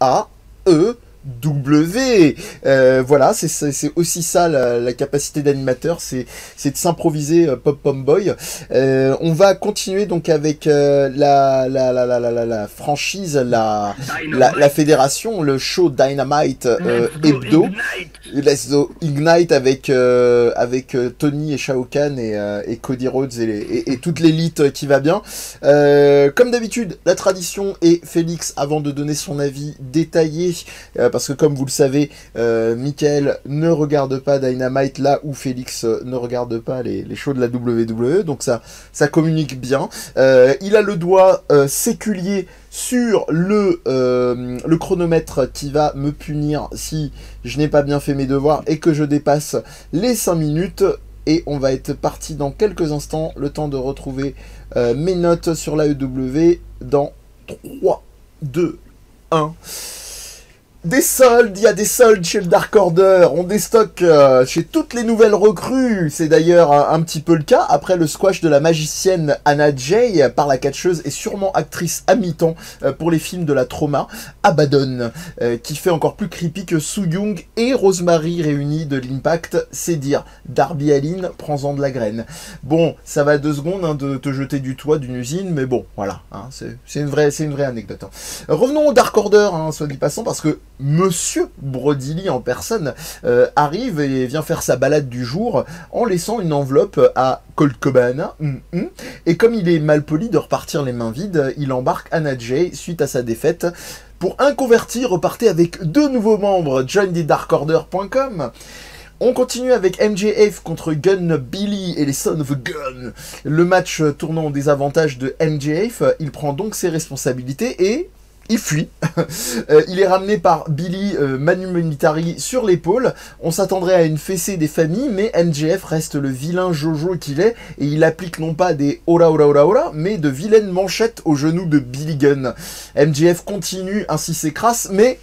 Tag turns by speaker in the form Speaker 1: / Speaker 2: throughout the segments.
Speaker 1: AEW. Voilà, c'est aussi ça la capacité d'animateur, c'est de s'improviser Pop-Pom Boy. On va continuer donc avec la franchise, la fédération, le show Dynamite hebdo. Let's Go Ignite avec Tony et Shao Kahn et Cody Rhodes et toute l'élite qui va bien. Comme d'habitude, la tradition est Félix avant de donner son avis détaillé, parce que comme vous le savez, Michael ne regarde pas Dynamite là où Félix ne regarde pas les shows de la WWE, donc ça communique bien. Il a le doigt séculier sur le chronomètre qui va me punir si je n'ai pas bien fait mes devoirs et que je dépasse les 5 minutes. Et on va être parti dans quelques instants, le temps de retrouver mes notes sur l'AEW dans 3, 2, 1... Des soldes, il y a des soldes chez le Dark Order, on déstocke chez toutes les nouvelles recrues, c'est d'ailleurs un petit peu le cas, après le squash de la magicienne Anna Jay par la catcheuse et sûrement actrice à mi-temps pour les films de la Trauma, Abaddon, qui fait encore plus creepy que Soo Young et Rosemary réunis de l'Impact, c'est dire, Darby Allin, prends-en de la graine. Bon, ça va 2 secondes hein, de te jeter du toit d'une usine, mais bon, voilà, hein, c'est une vraie anecdote. Hein. Revenons au Dark Order, hein, soit dit passant, parce que Monsieur Brody Lee en personne arrive et vient faire sa balade du jour en laissant une enveloppe à Colt Cabana. Et comme il est mal poli de repartir les mains vides, il embarque Anna Jay suite à sa défaite. Pour un converti, repartez avec 2 nouveaux membres, jointhedarkorder.com. On continue avec MJF contre Gun Billy et les Sons of Gun. Le match tournant au désavantage de MJF, il prend donc ses responsabilités et il fuit. Il est ramené par Billy Manu Militari sur l'épaule. On s'attendrait à une fessée des familles, mais MJF reste le vilain Jojo qu'il est, et il applique non pas des ora ora ora ora, mais de vilaines manchettes au genou de Billy Gunn. MJF continue ainsi ses crasses, mais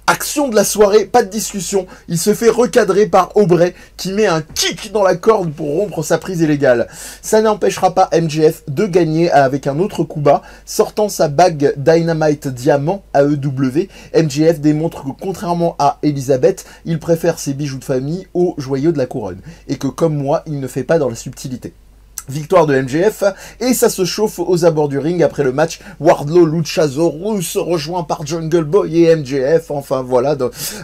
Speaker 1: action de la soirée, pas de discussion, il se fait recadrer par Aubrey qui met un kick dans la corde pour rompre sa prise illégale. Ça n'empêchera pas MJF de gagner avec un autre coup bas, sortant sa bague Dynamite Diamant AEW. MJF démontre que contrairement à Elizabeth, il préfère ses bijoux de famille aux joyaux de la couronne, et que comme moi, il ne fait pas dans la subtilité. Victoire de MJF, et ça se chauffe aux abords du ring après le match. Wardlow Luchasaurus rejoint par Jungle Boy et MJF, enfin voilà,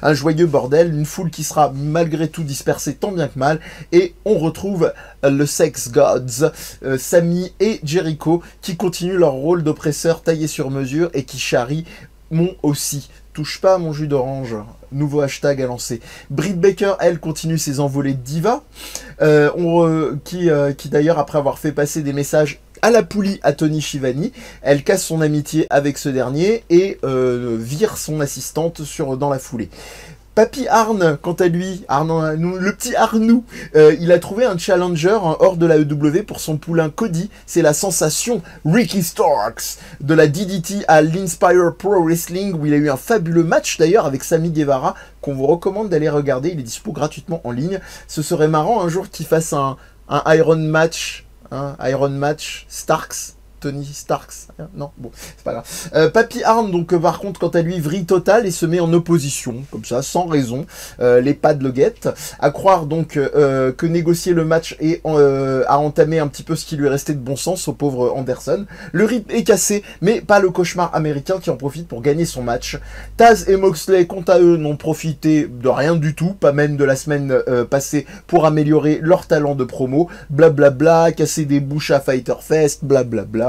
Speaker 1: un joyeux bordel, une foule qui sera malgré tout dispersée tant bien que mal, et on retrouve le Sex Gods, Sami et Jericho, qui continuent leur rôle d'oppresseurs taillés sur mesure et qui charrient mon aussi. Touche pas à mon jus d'orange. Nouveau hashtag à lancer. Britt Baker, elle, continue ses envolées de diva, qui d'ailleurs, après avoir fait passer des messages à la poulie à Tony Schiavone, elle casse son amitié avec ce dernier et vire son assistante dans la foulée. Papy Arn, quant à lui, le petit Arnou, il a trouvé un challenger hors de la EW pour son poulain Cody. C'est la sensation Ricky Starks de la DDT à l'Inspire Pro Wrestling, où il a eu un fabuleux match d'ailleurs avec Sammy Guevara, qu'on vous recommande d'aller regarder. Il est dispo gratuitement en ligne. Ce serait marrant un jour qu'il fasse un Iron Match, Starks. Tony Starks, non, bon, c'est pas grave. Papy Arn, donc, par contre, quant à lui, vrille totale et se met en opposition, comme ça, sans raison. Les pads le guettent. À croire, donc, que négocier le match et a entamé un petit peu ce qui lui restait de bon sens au pauvre Anderson. Le rythme est cassé, mais pas le cauchemar américain qui en profite pour gagner son match. Taz et Moxley, quant à eux, n'ont profité de rien du tout, pas même de la semaine passée, pour améliorer leur talent de promo. Blablabla, casser des bouches à Fighter Fest, blablabla.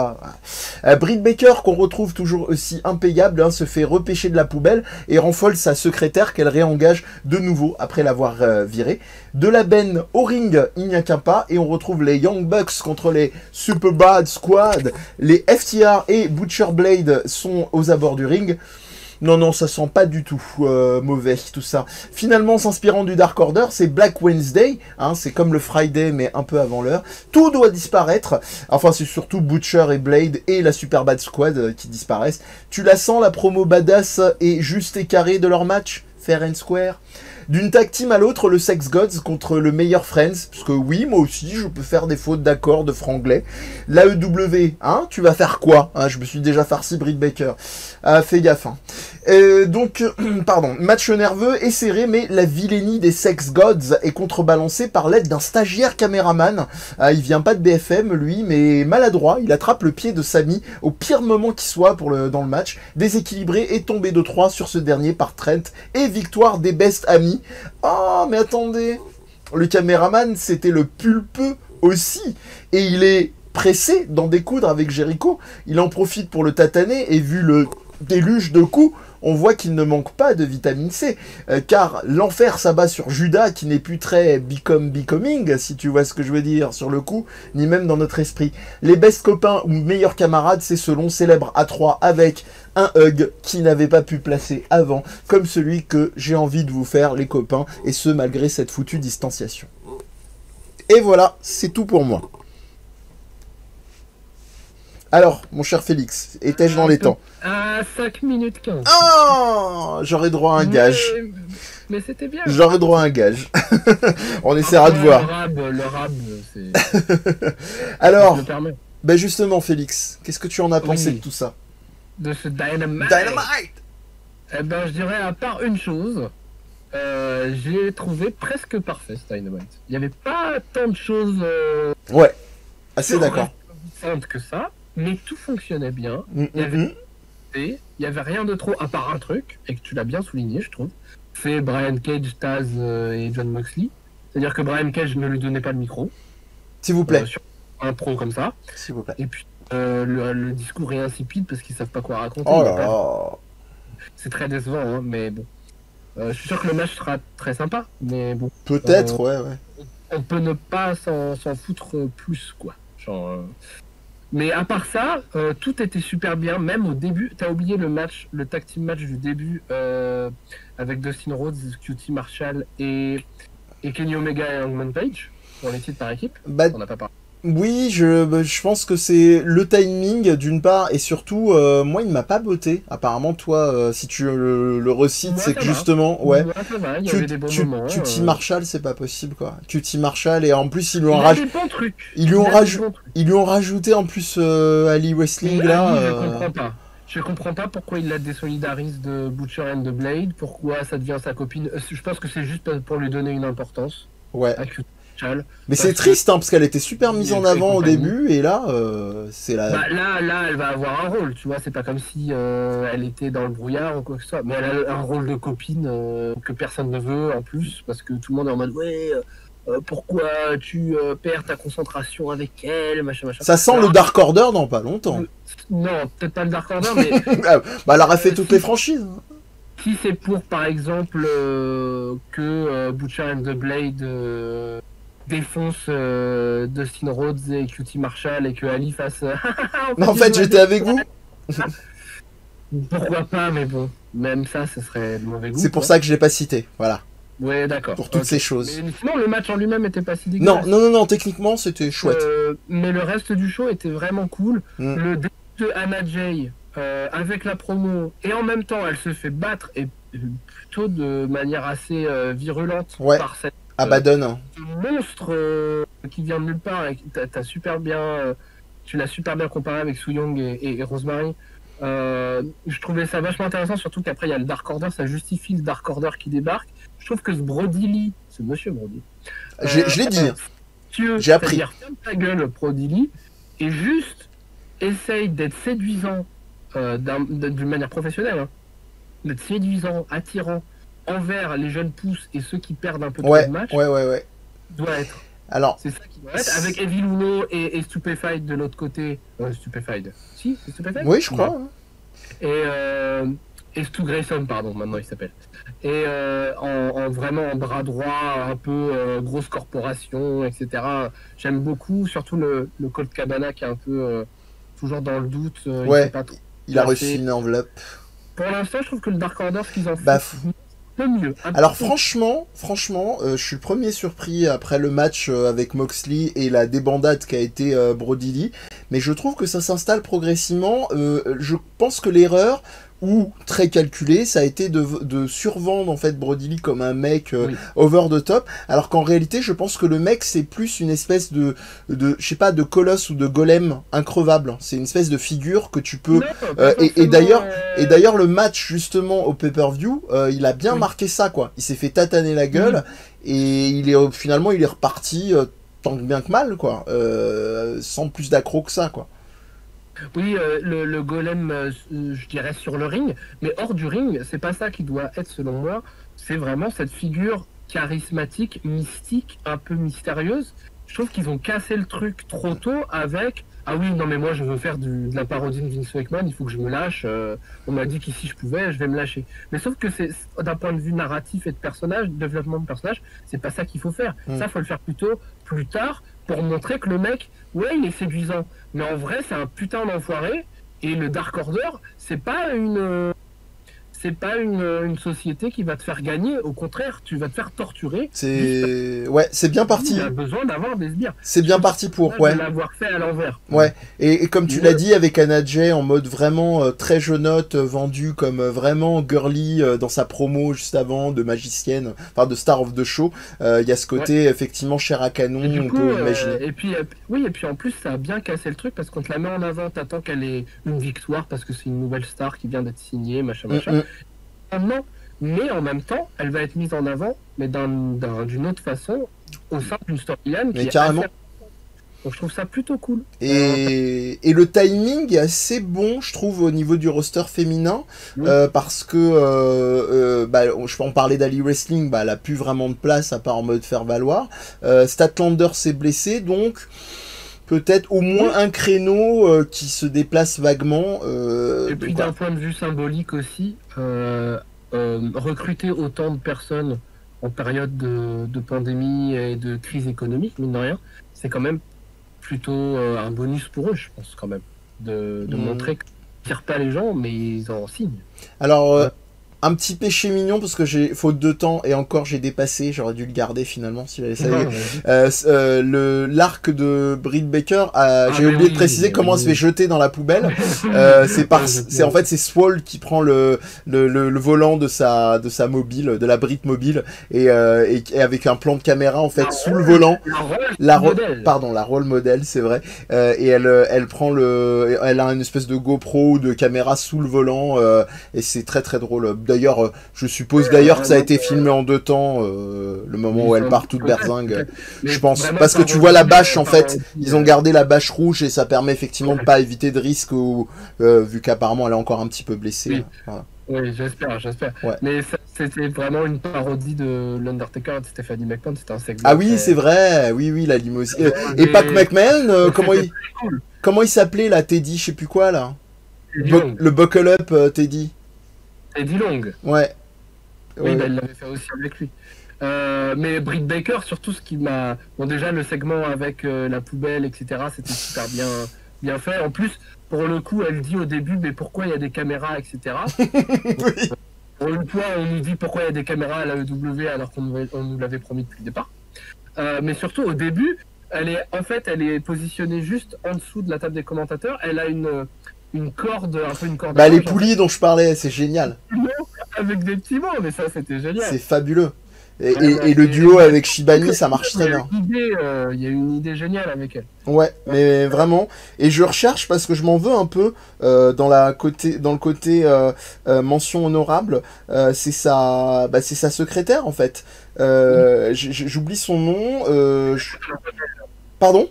Speaker 1: Britt Baker, qu'on retrouve toujours aussi impayable, se fait repêcher de la poubelle et renfole sa secrétaire qu'elle réengage de nouveau après l'avoir virée. De la benne au ring, il n'y a qu'un pas, et on retrouve les Young Bucks contre les Superbad Squad. Les FTR et Butcher Blade sont aux abords du ring. Non, ça sent pas du tout mauvais, tout ça. Finalement, s'inspirant du Dark Order, c'est Black Wednesday, c'est comme le Friday, mais un peu avant l'heure. Tout doit disparaître. Enfin, c'est surtout Butcher et Blade et la Superbad Squad qui disparaissent. Tu la sens, la promo badass et juste et carré de leur match? Fair and square. D'une tag team à l'autre, le Sex Gods contre le meilleur Friends, parce que oui, moi aussi, je peux faire des fautes d'accord de franglais. L'AEW, tu vas faire quoi? Je me suis déjà farci Britt Baker. Fais gaffe. Donc, pardon, match nerveux et serré, mais la vilainie des Sex Gods est contrebalancée par l'aide d'un stagiaire caméraman. Il vient pas de BFM, lui, mais maladroit, il attrape le pied de Sami au pire moment qui soit dans le match, déséquilibré et tombé de 3 sur ce dernier par Trent, et victoire des Best Amis. Oh, mais attendez, le caméraman, c'était le pulpeux aussi, et il est pressé d'en découdre avec Jericho. Il en profite pour le tataner, et vu le déluge de coups, on voit qu'il ne manque pas de vitamine C, car l'enfer s'abat sur Judas, qui n'est plus très becoming, si tu vois ce que je veux dire, sur le coup, ni même dans notre esprit. Les best copains ou meilleurs camarades, c'est ce long célèbre à 3 avec un hug qui n'avait pas pu placer avant, comme celui que j'ai envie de vous faire, les copains, et ce, malgré cette foutue distanciation. Et voilà, c'est tout pour moi. Alors, mon cher Félix, étais-je dans les temps?
Speaker 2: À 5 minutes 15.
Speaker 1: Oh, j'aurais droit à un gage.
Speaker 2: Mais c'était bien.
Speaker 1: J'aurais droit à un gage. On essaiera de voir.
Speaker 2: Le rab, c'est...
Speaker 1: Alors, ben justement, Félix, qu'est-ce que tu en as pensé de tout ça?
Speaker 2: De ce Dynamite. Eh ben, je dirais, à part une chose, j'ai trouvé presque parfait, ce Dynamite. Il n'y avait pas tant de choses...
Speaker 1: ouais, assez d'accord.
Speaker 2: Que ça. Mais tout fonctionnait bien. Il y avait rien de trop, à part un truc, et que tu l'as bien souligné, je trouve. C'est Brian Cage, Taz et John Moxley. C'est-à-dire que Brian Cage ne lui donnait pas le micro.
Speaker 1: S'il vous plaît.
Speaker 2: Sur un pro comme ça.
Speaker 1: S'il vous plaît.
Speaker 2: Et puis, le discours est insipide parce qu'ils savent pas quoi raconter.
Speaker 1: Oh là là.
Speaker 2: C'est très décevant, hein, mais bon. Je suis sûr que le match sera très sympa, mais bon.
Speaker 1: Peut-être, ouais.
Speaker 2: On peut ne pas s'en foutre plus, quoi. Genre... Mais à part ça, tout était super bien, même au début. T'as oublié le tag team match du début avec Dustin Rhodes, QT Marshall et Kenny Omega et Hangman Page pour les titres par équipe. On n'a pas parlé.
Speaker 1: Oui, je pense que c'est le timing d'une part, et surtout, moi il ne m'a pas botté. Apparemment, toi, si tu le recites, c'est que justement, ouais. QT Marshall, c'est pas possible, quoi. QT Marshall, et en plus, ils lui ont rajouté en plus Ali Wrestling, là.
Speaker 2: Je comprends pas pourquoi il la désolidarise de Butcher and the Blade, pourquoi ça devient sa copine. Je pense que c'est juste pour lui donner une importance.
Speaker 1: Ouais. Mais c'est triste, hein, parce qu'elle était super mise en avant au début, et là, c'est la...
Speaker 2: Là, elle va avoir un rôle, tu vois, c'est pas comme si elle était dans le brouillard ou quoi que ce soit, mais elle a un rôle de copine que personne ne veut, en plus, parce que tout le monde est en mode, ouais, pourquoi tu perds ta concentration avec elle, machin.
Speaker 1: Ça sent le Dark Order dans pas longtemps.
Speaker 2: Non, peut-être pas le Dark Order, mais...
Speaker 1: elle aurait fait toutes les franchises.
Speaker 2: Si c'est pour, par exemple, que Butcher and the Blade... défonce Dustin Rhodes et QT Marshall et que Ali fasse...
Speaker 1: en fait, j'étais avec vous.
Speaker 2: Pourquoi pas, mais bon, même ça, ce serait de mauvais goût.
Speaker 1: C'est pour ça que je l'ai pas cité, voilà.
Speaker 2: Ouais, d'accord.
Speaker 1: Pour toutes ces choses.
Speaker 2: Mais sinon, le match en lui-même était pas si dégueulasse.
Speaker 1: Non, techniquement, c'était chouette.
Speaker 2: Mais le reste du show était vraiment cool. Le début de Anna Jay, avec la promo, et en même temps, elle se fait battre, et plutôt de manière assez virulente par cette
Speaker 1: Abaddon.
Speaker 2: Monstre qui vient de nulle part, et tu l'as super bien comparé avec Su Yung et Rosemary. Je trouvais ça vachement intéressant, surtout qu'après il y a le Dark Order, ça justifie le Dark Order qui débarque. Je trouve que ce Brody Lee, ce monsieur Brody,
Speaker 1: je l'ai dit, j'ai appris.
Speaker 2: Ferme ta gueule, Brody Lee, et juste essaye d'être séduisant d'une manière professionnelle, hein. D'être séduisant, attirant envers les jeunes pousses et ceux qui perdent un peu de match.
Speaker 1: Ouais.
Speaker 2: Doit être.
Speaker 1: Alors,
Speaker 2: c'est ça qui doit être. Avec Evil Uno et Stupefied de l'autre côté. Stupefied. Si, c'est Stupefied.
Speaker 1: Oui, je crois.
Speaker 2: Et Stu Grayson, pardon, maintenant il s'appelle. Et vraiment en bras droit, un peu grosse corporation, etc. J'aime beaucoup, surtout le Colt Cabana qui est un peu toujours dans le doute.
Speaker 1: Il a reçu une enveloppe.
Speaker 2: Pour l'instant, je trouve que le Dark Order, ce qu'ils en font, mieux.
Speaker 1: Alors franchement, je suis le premier surpris après le match avec Moxley et la débandade qu'a été Brody Lee, mais je trouve que ça s'installe progressivement. Je pense que l'erreur ou très calculé, ça a été de survendre en fait Brody Lee comme un mec
Speaker 2: Oui.
Speaker 1: over the top, alors qu'en réalité je pense que le mec c'est plus une espèce de je sais pas, de colosse ou de golem increvable. C'est une espèce de figure que tu peux
Speaker 2: Non, pas
Speaker 1: et
Speaker 2: forcément,
Speaker 1: d'ailleurs le match justement au pay-per-view, il a bien
Speaker 2: Oui.
Speaker 1: marqué ça quoi. Il s'est fait tataner la gueule et finalement il est reparti tant bien que mal quoi, sans plus d'accro que ça quoi.
Speaker 2: Oui, le golem, je dirais sur le ring, mais hors du ring, c'est pas ça qui doit être selon moi. C'est vraiment cette figure charismatique, mystique, un peu mystérieuse. Je trouve qu'ils ont cassé le truc trop tôt avec ah oui, non mais moi je veux faire de la parodie de Vince McMahon, il faut que je me lâche. On m'a dit qu'ici je pouvais, je vais me lâcher. Mais sauf que c'est d'un point de vue narratif et de personnage, de développement de personnage, c'est pas ça qu'il faut faire. Ça, faut le faire plutôt plus tard pour montrer que le mec, ouais, il est séduisant. Mais en vrai, c'est un putain d'enfoiré. Et le Dark Order, c'est pas une société qui va te faire gagner. Au contraire, tu vas te faire torturer.
Speaker 1: C'est bien parti.
Speaker 2: Il a besoin d'avoir des sbires.
Speaker 1: C'est bien parti pour, ouais.
Speaker 2: De l'avoir fait à l'envers.
Speaker 1: Ouais. Et comme tu l'as dit avec Anna Jay en mode vraiment très jeunotte, vendue comme vraiment girly dans sa promo juste avant de magicienne, enfin de star of the show. Il y a ce côté effectivement chair à canon, on peut imaginer.
Speaker 2: Et puis en plus ça a bien cassé le truc parce qu'on te la met en avant, t'attends qu'elle ait une victoire parce que c'est une nouvelle star qui vient d'être signée, machin. Non, mais en même temps, elle va être mise en avant, mais d'une autre façon, au sein d'une storyline qui est
Speaker 1: carrément.
Speaker 2: Donc je trouve ça plutôt cool.
Speaker 1: Et le timing est assez bon, je trouve, au niveau du roster féminin, parce que je peux en parler d'Ali Wrestling, elle a plus vraiment de place à part en mode faire valoir. Statlander s'est blessé, donc peut-être au moins un créneau qui se déplace vaguement.
Speaker 2: Et puis d'un point de vue symbolique aussi, recruter autant de personnes en période de pandémie et de crise économique, mine de rien, c'est quand même plutôt un bonus pour eux, je pense, quand même, de montrer qu'ils ne tirent pas les gens, mais ils en signent.
Speaker 1: Alors, un petit péché mignon, parce que j'ai faute de temps, et encore j'ai dépassé, j'aurais dû le garder finalement, si j'avais essayé. L'arc de Britt Baker, j'ai oublié de préciser comment elle se fait jeter dans la poubelle. En fait c'est Swole qui prend le volant de sa mobile, de la Britt mobile, et avec un plan de caméra en fait sous le volant. La role model, c'est vrai. Et elle prend elle a une espèce de GoPro ou de caméra sous le volant, et c'est très très drôle. D'ailleurs, je suppose que ça a été filmé en 2 temps, le moment où elle part toute berzingue, je pense. Parce que tu vois la bâche, en fait, ils ont gardé la bâche rouge et ça permet effectivement de pas éviter de risque, vu qu'apparemment elle est encore un petit peu blessée.
Speaker 2: Oui,
Speaker 1: voilà.
Speaker 2: Oui, j'espère. Ouais. Mais c'était vraiment une parodie de l'Undertaker et de Stephanie McMahon, c'était un segment.
Speaker 1: Ah oui, c'est vrai, oui, la limousine. Et Pac McMahon, comment il s'appelait là, Teddy, je sais plus quoi là. Le Buckle Up Teddy.
Speaker 2: Teddy Long.
Speaker 1: Ouais.
Speaker 2: Oui, elle l'avait fait aussi avec lui. Mais Britt Baker, surtout ce qui m'a... Bon, déjà, le segment avec la poubelle, etc., c'était super bien fait. En plus, pour le coup, elle dit au début, mais pourquoi il y a des caméras, etc.
Speaker 1: Oui.
Speaker 2: Pour une fois, on nous dit pourquoi il y a des caméras à la EW alors qu'on nous l'avait promis depuis le départ. Mais surtout, au début, elle est positionnée juste en dessous de la table des commentateurs. Elle a une corde, un peu une corde.
Speaker 1: Les poulies dont je parlais, c'est génial.
Speaker 2: Avec des petits mots, mais ça c'était génial.
Speaker 1: C'est fabuleux. Et le duo avec Shibani, ça marche très bien.
Speaker 2: Il y a une idée géniale avec elle.
Speaker 1: Ouais, mais vraiment. Et je recherche parce que je m'en veux un peu dans le côté mention honorable. C'est sa secrétaire en fait. J'oublie son nom. Pardon ?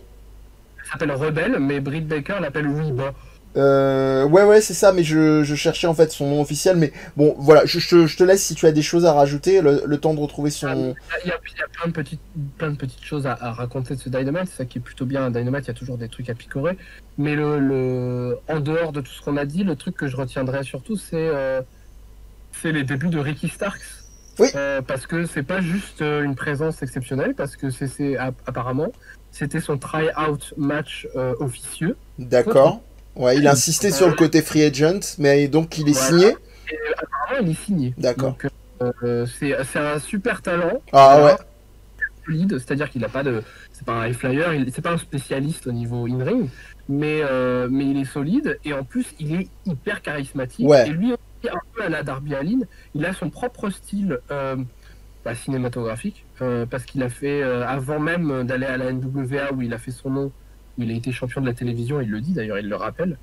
Speaker 2: Elle s'appelle Rebelle, mais Britt Baker l'appelle Weeba.
Speaker 1: Ouais, c'est ça, mais je cherchais en fait son nom officiel, mais bon, voilà, je te laisse si tu as des choses à rajouter, le temps de retrouver son...
Speaker 2: Il y a plein de petites choses à raconter de ce Dynamite, c'est ça qui est plutôt bien, un Dynamite, il y a toujours des trucs à picorer, mais en dehors de tout ce qu'on a dit, le truc que je retiendrai surtout, c'est les débuts de Ricky Starks.
Speaker 1: Oui.
Speaker 2: Parce que c'est pas juste une présence exceptionnelle, parce que apparemment, c'était son try-out match officieux.
Speaker 1: D'accord. Ouais, il a insisté sur le côté free agent, mais donc il est signé.
Speaker 2: Et apparemment, il est signé.
Speaker 1: D'accord.
Speaker 2: Donc, c'est un super talent.
Speaker 1: Ouais.
Speaker 2: Solide, c'est-à-dire qu'il n'a pas de... C'est pas un high flyer, c'est pas un spécialiste au niveau in-ring, mais il est solide, et en plus, il est hyper charismatique.
Speaker 1: Ouais.
Speaker 2: Et lui, un peu à la Darby Allin, il a son propre style cinématographique, parce qu'il a fait, avant même d'aller à la NWA où il a fait son nom, où il a été champion de la télévision, il le dit d'ailleurs, il le rappelle,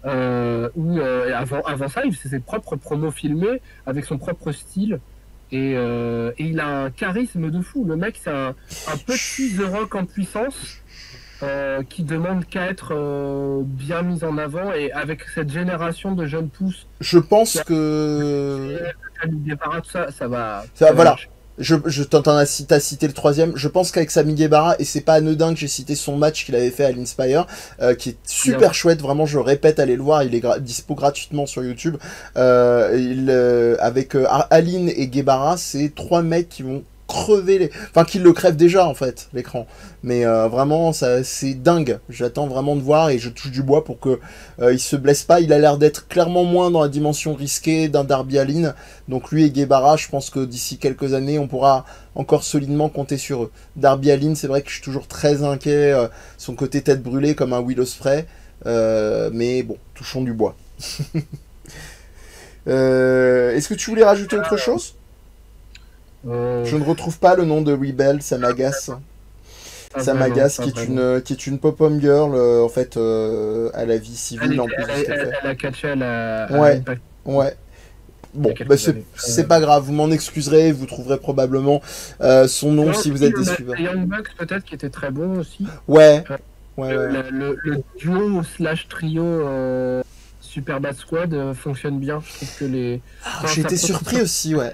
Speaker 2: avant ça, il faisait ses propres promos filmés avec son propre style. Et il a un charisme de fou. Le mec, c'est un petit The Rock en puissance qui demande qu'à être bien mis en avant. Et avec cette génération de jeunes pousses,
Speaker 1: Je pense que...
Speaker 2: tout ça, ça va
Speaker 1: Voilà.
Speaker 2: marcher.
Speaker 1: T'as cité le troisième. Je pense qu'avec Sami Guevara, et c'est pas anodin que j'ai cité son match qu'il avait fait à l'Inspire, qui est super chouette. Vraiment, je répète, allez le voir. Il est dispo gratuitement sur YouTube. Avec Allin et Guevara, c'est 3 mecs qui vont crever les... Enfin, qui le crèvent déjà, en fait, l'écran. Mais vraiment, c'est dingue. J'attends vraiment de voir et je touche du bois pour que il se blesse pas. Il a l'air d'être clairement moins dans la dimension risquée d'un Darby Allin. Donc lui et Guevara, je pense que d'ici quelques années, on pourra encore solidement compter sur eux. Darby Allin, c'est vrai que je suis toujours très inquiet. Son côté tête brûlée comme un Will Ospreay. Mais bon, touchons du bois. Est-ce que tu voulais rajouter autre chose ? Je ne retrouve pas le nom de Rebel, ça m'agace. Ça m'agace, qui est une pop-up girl, en fait, à la vie civile, en plus de ce qu'elle fait.
Speaker 2: Elle a catché à la...
Speaker 1: Ouais. Bon, bah c'est pas grave, vous m'en excuserez, vous trouverez probablement son nom si vous êtes déçu.
Speaker 2: Young Bucks, peut-être, qui était très bon aussi.
Speaker 1: Ouais.
Speaker 2: Le duo / trio Super Bad Squad fonctionne bien. Je trouve que les...
Speaker 1: j'ai été surpris aussi, ouais.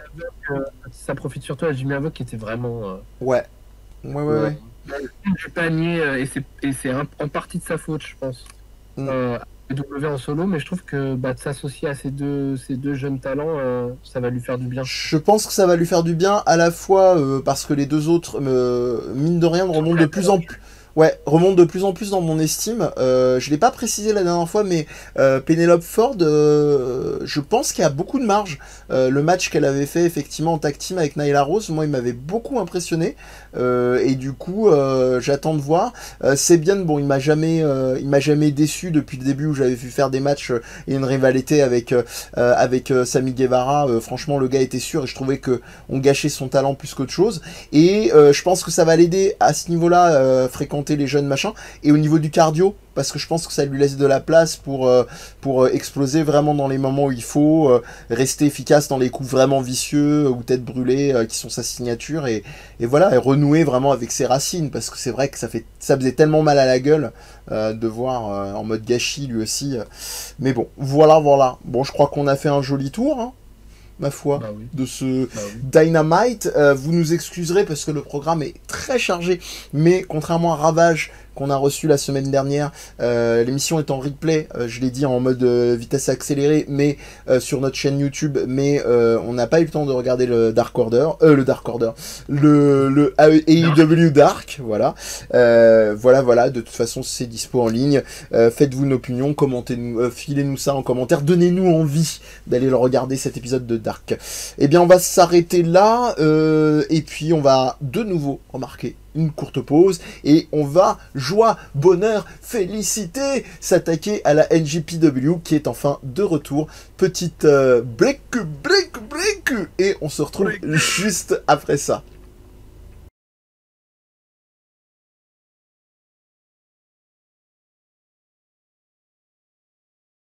Speaker 2: Ça profite surtout à Jimmy Havoc qui était vraiment...
Speaker 1: Ouais.
Speaker 2: Du panier, et c'est en partie de sa faute, je pense. W en solo, mais je trouve que de s'associer à ces deux jeunes talents, ça va lui faire du bien.
Speaker 1: Je pense que ça va lui faire du bien, à la fois parce que les deux autres, mine de rien, remontent de plus en plus... Ouais, remonte de plus en plus dans mon estime. Je l'ai pas précisé la dernière fois, mais Penelope Ford, je pense qu'il y a beaucoup de marge. Le match qu'elle avait fait effectivement en tag team avec Nyla Rose, moi il m'avait beaucoup impressionné. Et du coup, j'attends de voir. Sebian, bon, il m'a jamais déçu depuis le début où j'avais vu faire des matchs et une rivalité avec Sami Guevara. Franchement, le gars était sûr et je trouvais que on gâchait son talent plus qu'autre chose. Et je pense que ça va l'aider à ce niveau-là, fréquenter les jeunes machins. Et au niveau du cardio, parce que je pense que ça lui laisse de la place pour exploser vraiment dans les moments où il faut, rester efficace dans les coups vraiment vicieux ou tête brûlée qui sont sa signature et voilà, et renouer vraiment avec ses racines, parce que c'est vrai que ça faisait tellement mal à la gueule de voir en mode gâchis lui aussi. Mais bon, voilà. Bon, je crois qu'on a fait un joli tour, hein, ma foi, de ce Dynamite. Vous nous excuserez parce que le programme est très chargé, mais contrairement à Ravage qu'on a reçu la semaine dernière, l'émission est en replay, je l'ai dit en mode vitesse accélérée, mais sur notre chaîne YouTube, mais on n'a pas eu le temps de regarder le Dark Order, le AEW Dark, voilà. Voilà, de toute façon c'est dispo en ligne, faites-vous une opinion, commentez-nous, filez-nous ça en commentaire, donnez-nous envie d'aller le regarder cet épisode de Dark. Eh bien on va s'arrêter là, et puis on va de nouveau remarquer une courte pause et on va, joie, bonheur, félicité, s'attaquer à la NJPW qui est enfin de retour. Petite break et on se retrouve juste après ça.